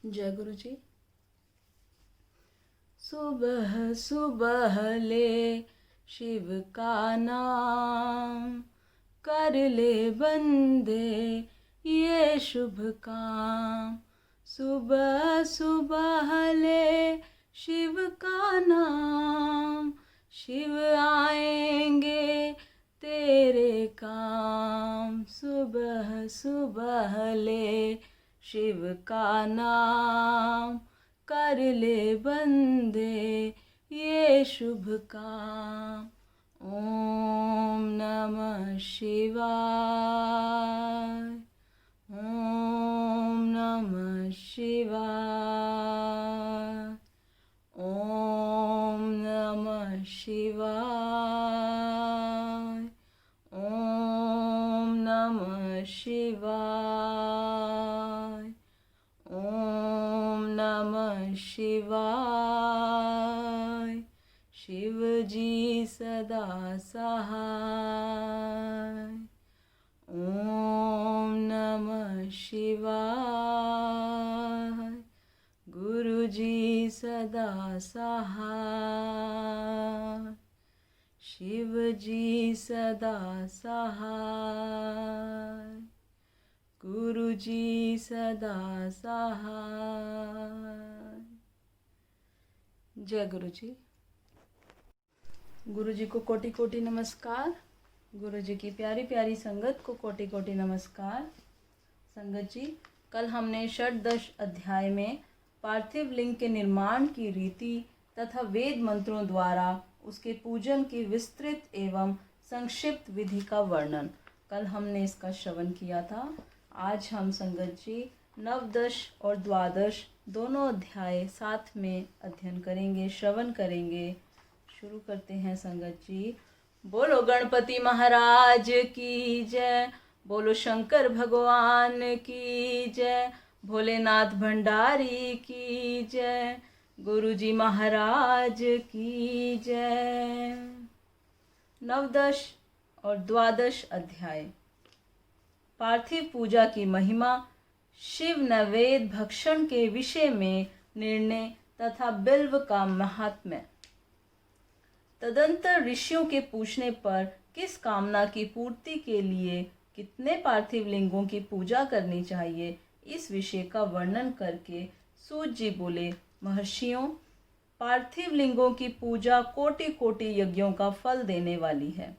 जय गुरु जी। सुबह सुबह ले शिव का नाम, कर ले बंदे ये शुभ काम। सुबह सुबह ले शिव का नाम, शिव आएंगे तेरे काम। सुबह सुबह ले शिव का नाम, कर ले बंदे ये शुभ काम। ओम नमः शिवाय, ओम नमः शिवाय, ओम नमः शिवाय, ओम नमः शिवाय, ओम नमः शिवाय। शिव जी सदा सहाय। ओम नमः शिवाय। गुरु जी सदा सहाय। शिव जी सदा सहाय। गुरु जी सदा सहाय। जय गुरु जी। गुरु जी को कोटि कोटि नमस्कार। गुरु जी की प्यारी प्यारी संगत को कोटि कोटि नमस्कार। संगत जी, कल हमने षोडश अध्याय में पार्थिव लिंग के निर्माण की रीति तथा वेद मंत्रों द्वारा उसके पूजन की विस्तृत एवं संक्षिप्त विधि का वर्णन, कल हमने इसका श्रवण किया था। आज हम संगत जी नवदश और द्वादश दोनों अध्याय साथ में अध्ययन करेंगे, श्रवण करेंगे। शुरू करते हैं संगत जी। बोलो गणपति महाराज की जय, बोलो शंकर भगवान की जय, भोलेनाथ भंडारी की जय, गुरु जी महाराज की जय। नवदश और द्वादश अध्याय। पार्थिव पूजा की महिमा, शिव नैवेद्य भक्षण के विषय में निर्णय तथा बिल्व का महात्म्य। तदंतर ऋषियों के पूछने पर किस कामना की पूर्ति के लिए कितने पार्थिव लिंगों की पूजा करनी चाहिए, इस विषय का वर्णन करके सूत जी बोले, महर्षियों, पार्थिव लिंगों की पूजा कोटि कोटि यज्ञों का फल देने वाली है।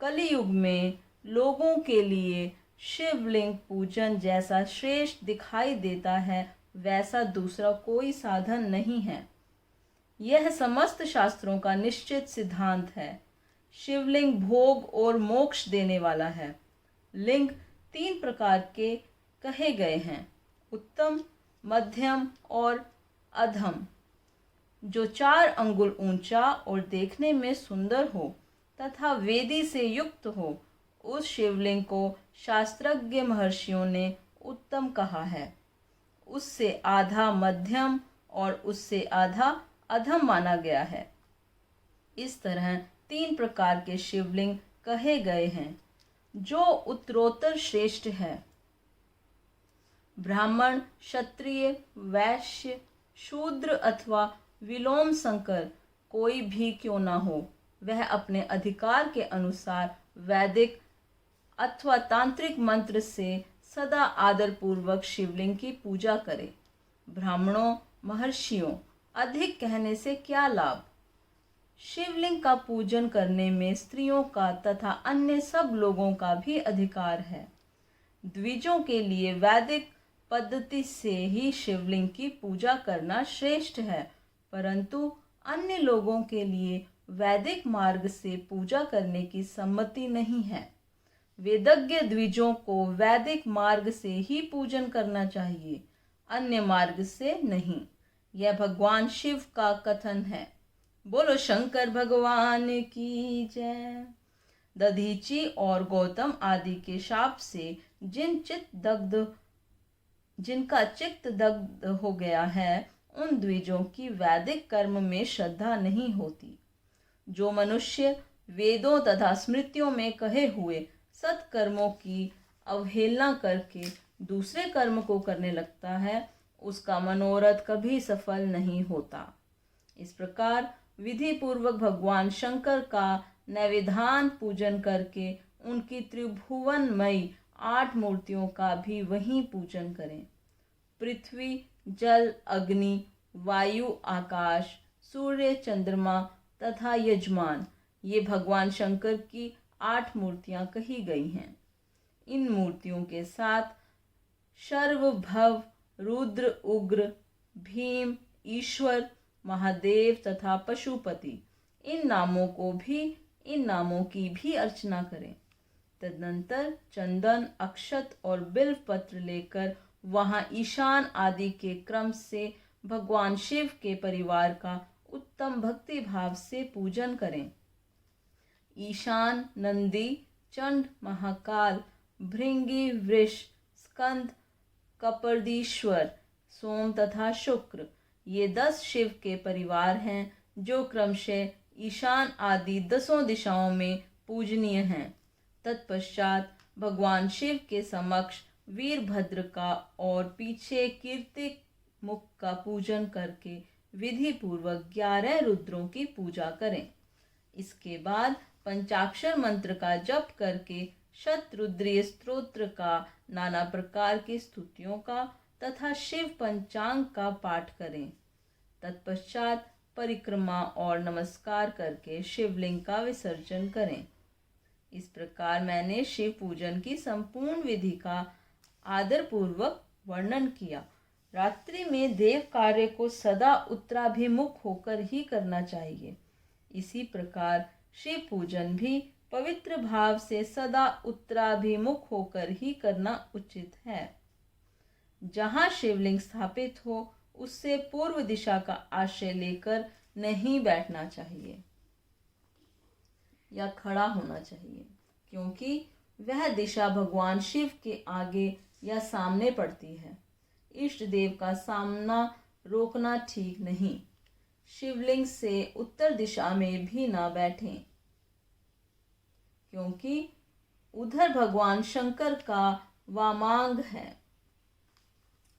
कलियुग में लोगों के लिए शिवलिंग पूजन जैसा श्रेष्ठ दिखाई देता है, वैसा दूसरा कोई साधन नहीं है। यह समस्त शास्त्रों का निश्चित सिद्धांत है। शिवलिंग भोग और मोक्ष देने वाला है। लिंग 3 प्रकार के कहे गए हैं, उत्तम, मध्यम और अधम। जो 4 अंगुल ऊंचा और देखने में सुंदर हो तथा वेदी से युक्त हो, उस शिवलिंग को शास्त्रज्ञ महर्षियों ने उत्तम कहा है। उससे आधा मध्यम और उससे आधा अधम माना गया है। इस तरह 3 प्रकार के शिवलिंग कहे गए हैं। जो उत्तरोत्तर श्रेष्ठ है, ब्राह्मण, क्षत्रिय, वैश्य, शूद्र अथवा विलोम संकर कोई भी क्यों न हो, वह अपने अधिकार के अनुसार वैदिक अथवा तांत्रिक मंत्र से सदा आदरपूर्वक शिवलिंग की पूजा करे। ब्राह्मणों, महर्षियों, अधिक कहने से क्या लाभ। शिवलिंग का पूजन करने में स्त्रियों का तथा अन्य सब लोगों का भी अधिकार है। द्विजों के लिए वैदिक पद्धति से ही शिवलिंग की पूजा करना श्रेष्ठ है, परंतु अन्य लोगों के लिए वैदिक मार्ग से पूजा करने की सम्मति नहीं है। वेदज्ञ द्विजों को वैदिक मार्ग से ही पूजन करना चाहिए, अन्य मार्ग से नहीं। यह भगवान शिव का कथन है। बोलो शंकर भगवान की जय। दधीची और गौतम आदि के शाप से जिनका चित्त दग्ध हो गया है, उन द्विजों की वैदिक कर्म में श्रद्धा नहीं होती। जो मनुष्य वेदों तथा स्मृतियों में कहे हुए सत्कर्मों की अवहेलना करके दूसरे कर्म को करने लगता है, उसका मनोरथ कभी सफल नहीं होता। इस प्रकार विधि पूर्वक भगवान शंकर का नैवेद्यान पूजन करके उनकी त्रिभुवनमयी 8 मूर्तियों का भी वहीं पूजन करें। पृथ्वी, जल, अग्नि, वायु, आकाश, सूर्य, चंद्रमा तथा यजमान, ये भगवान शंकर की 8 मूर्तियां कही गई हैं। इन मूर्तियों के साथ सर्वभव, रुद्र, उग्र, भीम, ईश्वर, महादेव तथा पशुपति, इन नामों की भी अर्चना करें। तदनंतर चंदन, अक्षत और बिल्व पत्र लेकर वहां ईशान आदि के क्रम से भगवान शिव के परिवार का उत्तम भक्ति भाव से पूजन करें। ईशान, नंदी, चंड, महाकाल, भृंगी, वृष, स्कंद, कपर्दीश्वर, सोम तथा शुक्र, ये 10 शिव के परिवार हैं जो क्रमशः ईशान आदि 10 दिशाओं में पूजनीय हैं। तत्पश्चात भगवान शिव के समक्ष वीरभद्र का और पीछे कीर्तिक मुख का पूजन करके विधि पूर्वक 11 रुद्रों की पूजा करें। इसके बाद पंचाक्षर मंत्र का जप करके शतरुद्रीय स्तोत्र का, नाना प्रकार की स्तुतियों का तथा शिव पंचांग का पाठ करें। तत्पश्चात परिक्रमा और नमस्कार करके शिवलिंग का विसर्जन करें। इस प्रकार मैंने शिव पूजन की संपूर्ण विधि का आदर पूर्वक वर्णन किया। रात्रि में देव कार्य को सदा उत्तराभिमुख होकर ही करना चाहिए। इसी प्रकार शिव पूजन भी पवित्र भाव से सदा उत्तराभिमुख होकर ही करना उचित है। जहाँ शिवलिंग स्थापित हो उससे पूर्व दिशा का आश्रय लेकर नहीं बैठना चाहिए या खड़ा होना चाहिए, क्योंकि वह दिशा भगवान शिव के आगे या सामने पड़ती है। इष्ट देव का सामना रोकना ठीक नहीं। शिवलिंग से उत्तर दिशा में भी ना बैठें, क्योंकि उधर भगवान शंकर का वामांग है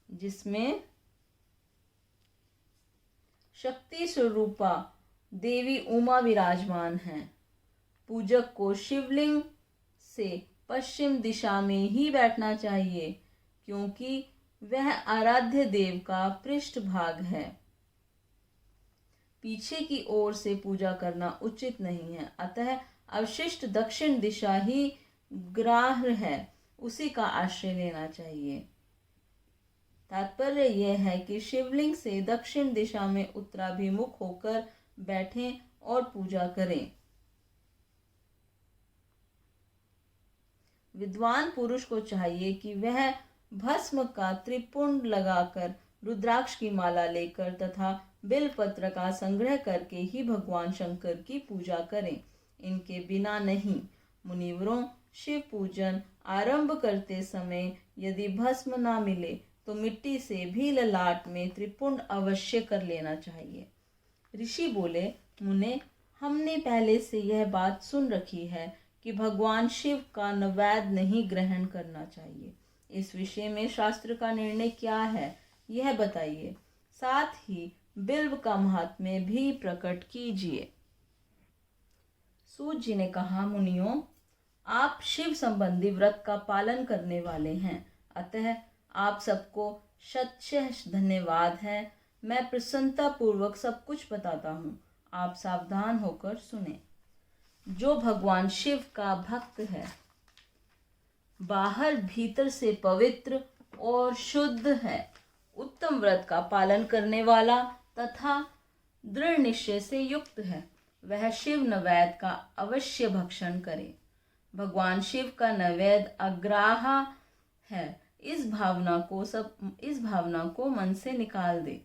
जिसमें शक्ति स्वरूपा देवी उमा विराजमान हैं। पूजक को शिवलिंग से पश्चिम दिशा में ही बैठना चाहिए, क्योंकि वह आराध्य देव का पृष्ठ भाग है। पीछे की ओर से पूजा करना उचित नहीं है। अतः अवशिष्ट दक्षिण दिशा ही ग्राह्य है, उसी का आश्रय लेना चाहिए। तात्पर्य यह है कि शिवलिंग से दक्षिण दिशा में उत्तराभिमुख होकर बैठें और पूजा करें। विद्वान पुरुष को चाहिए कि वह भस्म का त्रिपुंड लगाकर, रुद्राक्ष की माला लेकर तथा बिलपत्र का संग्रह करके ही भगवान शंकर की पूजा करें, इनके बिना नहीं। मुनिवरों, शिव पूजन आरंभ करते समय यदि भस्म ना मिले तो मिट्टी से भी ललाट में त्रिपुंड अवश्य कर लेना चाहिए। ऋषि बोले, मुने, हमने पहले से यह बात सुन रखी है कि भगवान शिव का नैवेद्य नहीं ग्रहण करना चाहिए। इस विषय में शास्त्र का निर्णय क्या है, यह बताइए। साथ ही बिल्व का महात्म्य भी प्रकट कीजिए। सूत जी ने कहा, मुनियों, आप शिव संबंधी व्रत का पालन करने वाले हैं, अतः आप सबको शतशः धन्यवाद है। मैं प्रसन्नता पूर्वक सब कुछ बताता हूँ, आप सावधान होकर सुने। जो भगवान शिव का भक्त है, बाहर भीतर से पवित्र और शुद्ध है, उत्तम व्रत का पालन करने वाला तथा दृढ़ निश्चय से युक्त है, वह शिव नैवेद्य का अवश्य भक्षण करे। भगवान शिव का नैवेद्य अग्राह्य है, इस भावना को मन से निकाल दे।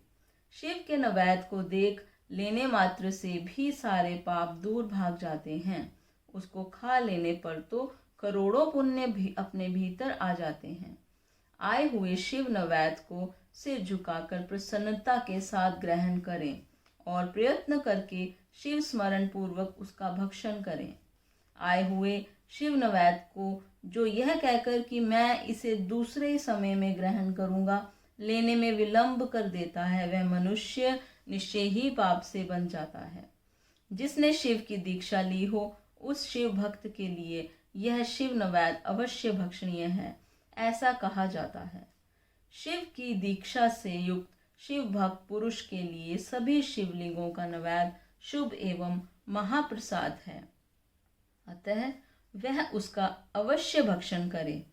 शिव के नैवेद्य को देख लेने मात्र से भी सारे पाप दूर भाग जाते हैं। उसको खा लेने पर तो करोड़ों पुण्य भी अपने भीतर आ जाते हैं। आए हुए शिव नैवेद्य को सिर झुकाकर प्रसन्नता के साथ ग्रहण करें और प्रयत्न करके शिव स्मरण पूर्वक उसका भक्षण करें। आए हुए शिव नैवेद्य को जो यह कहकर कि मैं इसे दूसरे समय में ग्रहण करूंगा, लेने में विलंब कर देता है वह मनुष्य निश्चय ही पाप से बन जाता है। जिसने शिव की दीक्षा ली हो उस शिव भक्त के लिए यह शिव नैवेद्य अवश्य भक्षणीय है, ऐसा कहा जाता है। शिव की दीक्षा से युक्त शिव भक्त पुरुष के लिए सभी शिवलिंगों का नैवेद्य शुभ एवं महाप्रसाद है, अतः वह उसका अवश्य भक्षण करे।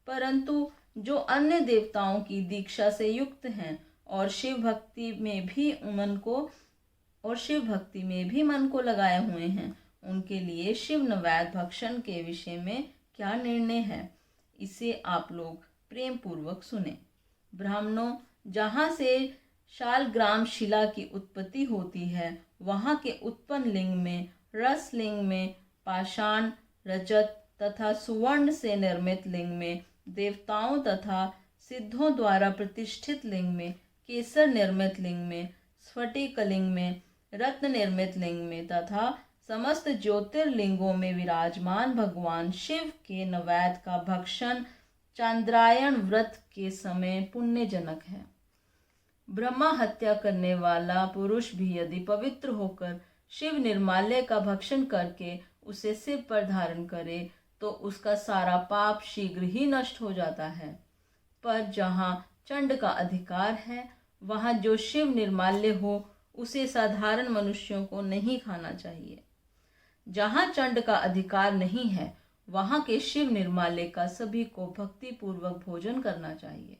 परंतु जो अन्य देवताओं की दीक्षा से युक्त हैं और शिव भक्ति में भी मन को लगाए हुए हैं, उनके लिए शिव नैवेद्य भक्षण के विषय में क्या निर्णय है, इसे आप लोग प्रेम पूर्वक सुने। ब्राह्मणों, जहाँ से शालग्राम शिला की उत्पत्ति होती है, वहाँ के उत्पन्न लिंग में, रस लिंग में, पाषाण, रजत तथा सुवर्ण से निर्मित लिंग में, देवताओं तथा सिद्धों द्वारा प्रतिष्ठित लिंग में, केसर निर्मित लिंग में, स्फटिक लिंग में, रत्न निर्मित लिंग में तथा समस्त ज्योतिर्लिंगों में विराजमान भगवान शिव के नैवेद्य का भक्षण चांद्रायण व्रत के समय पुण्यजनक है। ब्रह्मा हत्या करने वाला पुरुष भी यदि पवित्र होकर शिव निर्माल्य का भक्षण करके उसे सिर पर धारण करे तो उसका सारा पाप शीघ्र ही नष्ट हो जाता है। पर जहाँ चंड का अधिकार है, वहाँ जो शिव निर्माल्य हो उसे साधारण मनुष्यों को नहीं खाना चाहिए। जहाँ चंड का अधिकार नहीं है, वहाँ के शिव निर्माल्य का सभी को भक्ति पूर्वक भोजन करना चाहिए।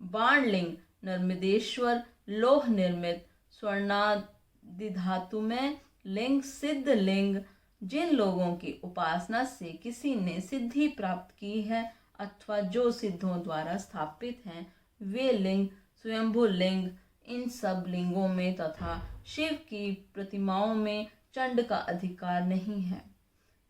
बाणलिंग, नर्मदेश्वर, लोह निर्मित स्वर्णादि धातुमय लिंग, सिद्ध लिंग, जिन लोगों की उपासना से किसी ने सिद्धि प्राप्त की है अथवा जो सिद्धों द्वारा स्थापित हैं, वे लिंग स्वयंभू लिंग, इन सब लिंगों में तथा शिव की प्रतिमाओं में चंड का अधिकार नहीं है।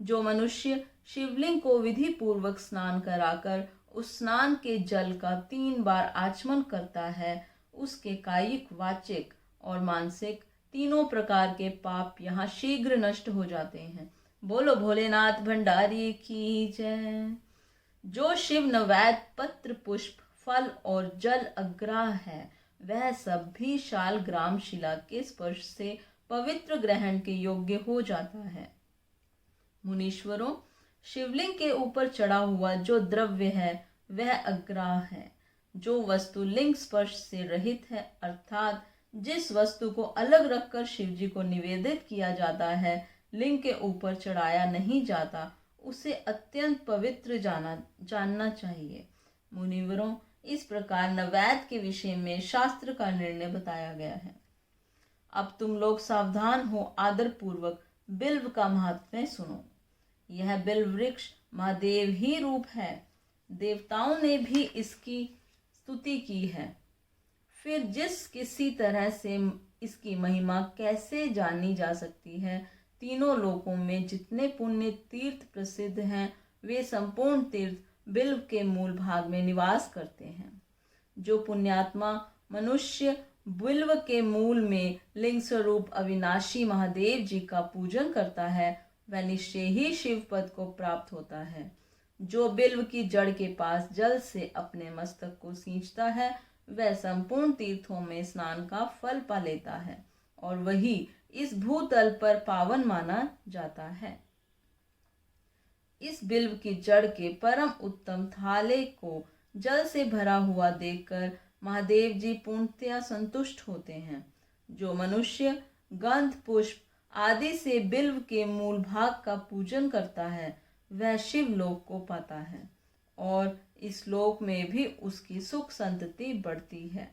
जो मनुष्य शिवलिंग को विधि पूर्वक स्नान कराकर उस स्नान के जल का 3 बार आचमन करता है, उसके कायिक, वाचिक और मानसिक तीनों प्रकार के पाप यहाँ शीघ्र नष्ट हो जाते हैं। बोलो भोलेनाथ भंडारी की जय। जो शिव नैवेद्य पत्र, पुष्प, फल और जल अग्राह है, वह सब भी शालग्राम शिला के स्पर्श से पवित्र ग्रहण के योग्य हो जाता है। मुनीश्वरों, शिवलिंग के ऊपर चढ़ा हुआ जो द्रव्य है वह अग्राह है। जो वस्तु लिंग स्पर्श से रहित है, अर्थात जिस वस्तु को अलग रखकर शिवजी को निवेदित किया जाता है, लिंग के ऊपर चढ़ाया नहीं जाता, उसे अत्यंत पवित्र जानना चाहिए। मुनिवरों, इस प्रकार नैवेद्य के विषय में शास्त्र का निर्णय बताया गया है। अब तुम लोग सावधान हो, आदर पूर्वक बिल्व का महत्व सुनो। यह बिल्व वृक्ष महादेव ही रूप है। देवताओं ने भी इसकी स्तुति की है। फिर जिस किसी तरह से इसकी महिमा कैसे जानी जा सकती है, तीनों लोकों में जितने पुण्य तीर्थ प्रसिद्ध हैं, वे संपूर्ण तीर्थ बिल्व के मूल भाग में निवास करते हैं। जो पुण्यात्मा मनुष्य बिल्व के मूल में लिंग स्वरूप अविनाशी महादेव जी का पूजन करता है, वह निश्चय ही शिव पद को प्राप्त होता है। जो बिल्व की जड़ के पास जल से अपने मस्तक को सींचता है, वह संपूर्ण तीर्थों में स्नान का फल पा लेता है और वही इस भूतल पर पावन माना जाता है। इस बिल्व की जड़ के परम उत्तम थाले को जल से भरा हुआ देखकर महादेव जी पूर्णतया संतुष्ट होते हैं। जो मनुष्य गंध, पुष्प आदि से बिल्व के मूल भाग का पूजन करता है, वह शिव लोक को पाता है और इस लोक में भी उसकी सुख संतति बढ़ती है।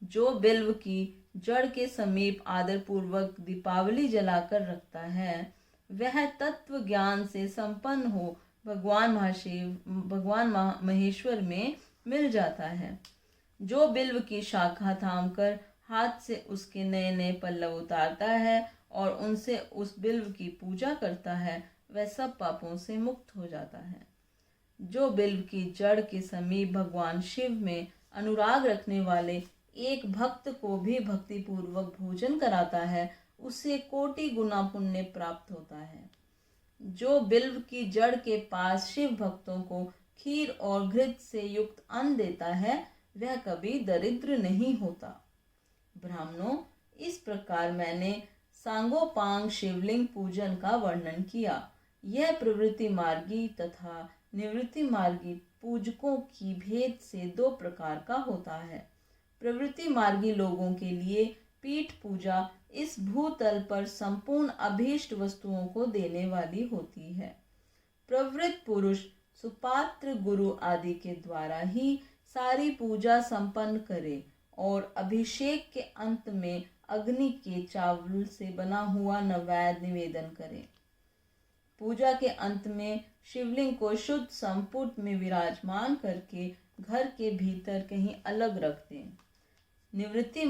जो बिल्व की जड़ के समीप आदर पूर्वक दीपावली जलाकर रखता है, वह तत्व ज्ञान से संपन्न हो भगवान महेश्वर में मिल जाता है। जो बिल्व की शाखा थामकर हाथ से उसके नए नए पल्लव उतारता है और उनसे उस बिल्व की पूजा करता है, वह सब पापों से मुक्त हो जाता है। जो बिल्व की जड़ के समीप भगवान शिव में अनुराग रखने वाले एक भक्त को भी भक्ति पूर्वक भोजन कराता है, उसे कोटि गुना पुण्य प्राप्त होता है। जो बिल्व की जड़ के पास शिव भक्तों को खीर और घृत से युक्त अन्न देता है, वह कभी दरिद्र नहीं होता। ब्राह्मणों, इस प्रकार मैंने सांगोपांग शिवलिंग पूजन का वर्णन किया। यह प्रवृत्ति मार्गी तथा निवृत्ति मार्गी पूजकों की भेद से दो प्रकार का होता है। प्रवृत्ति मार्गी लोगों के लिए पीठ पूजा इस भूतल पर संपूर्ण अभीष्ट वस्तुओं को देने वाली होती है। प्रवृत्त पुरुष सुपात्र गुरु आदि के द्वारा ही सारी पूजा संपन्न करे और अभिषेक के अंत में अग्नि के चावल से बना हुआ नैवेद्य निवेदन करे। पूजा के अंत में शिवलिंग को शुद्ध संपुट में विराजमान करके घर के भीतर कहीं अलग रख दें। निवृत्ति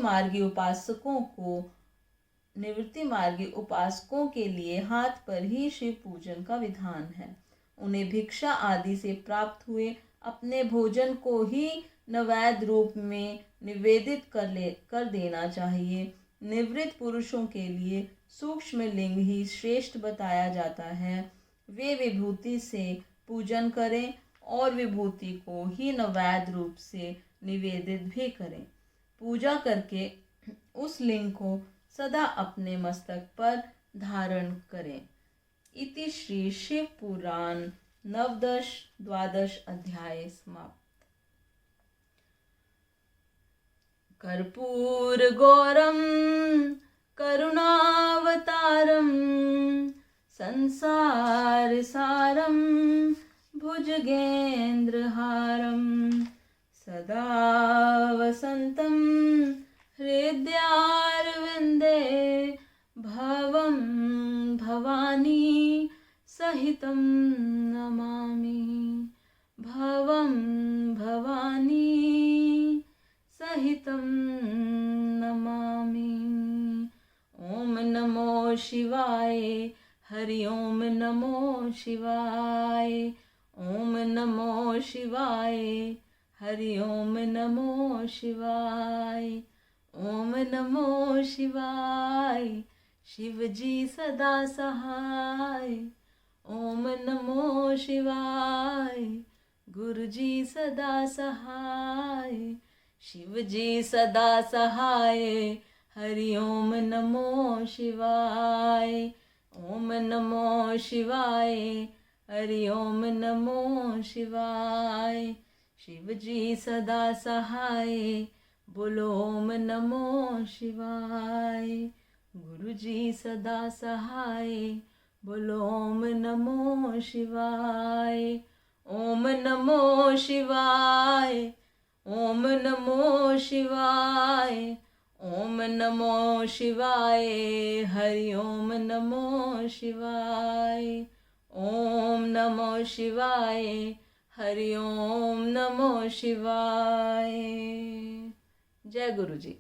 मार्गी उपासकों के लिए हाथ पर ही शिव पूजन का विधान है। उन्हें भिक्षा आदि से प्राप्त हुए अपने भोजन को ही नैवेद्य रूप में निवेदित कर देना चाहिए। निवृत्त पुरुषों के लिए सूक्ष्म लिंग ही श्रेष्ठ बताया जाता है। वे विभूति से पूजन करें और विभूति को ही नैवेद्य रूप से निवेदित भी करें। पूजा करके उस लिंग को सदा अपने मस्तक पर धारण करें। इति श्री शिव पुराण नवदश द्वादश अध्याय समाप्त। कर्पूर गौरम करुणावतारम संसार सारम भुजगेन्द्रहारम सदा वसंतं हृदयारविंदे भवं भवानी सहितं नमामि। भवं भवानी सहितं नमामि। ओम नमो शिवाय। हरि ओम नमो शिवाय। ओम नमो शिवाय। हरि ओम नमो शिवाय। ओम नमो शिवाय। शिव जी सदा सहाय। ओम नमो शिवाय। गुरु जी सदा सहाय। शिव जी सदा सहाय। हरि ओम नमो शिवाय। ओम नमो शिवाय। हरि ओम नमो शिवाय। शिव जी सदा सहाय। बोलो ओम नमो शिवाय। गुरु जी सदा सहाय। बोलो ओम नमो शिवाय। ओम नमो शिवाय। ओम नमो शिवाय। ओम नमो शिवाय। हरि ओम नमो शिवाय। ओम नमो शिवाय। हरि ओम नमो शिवाय। जय गुरु जी।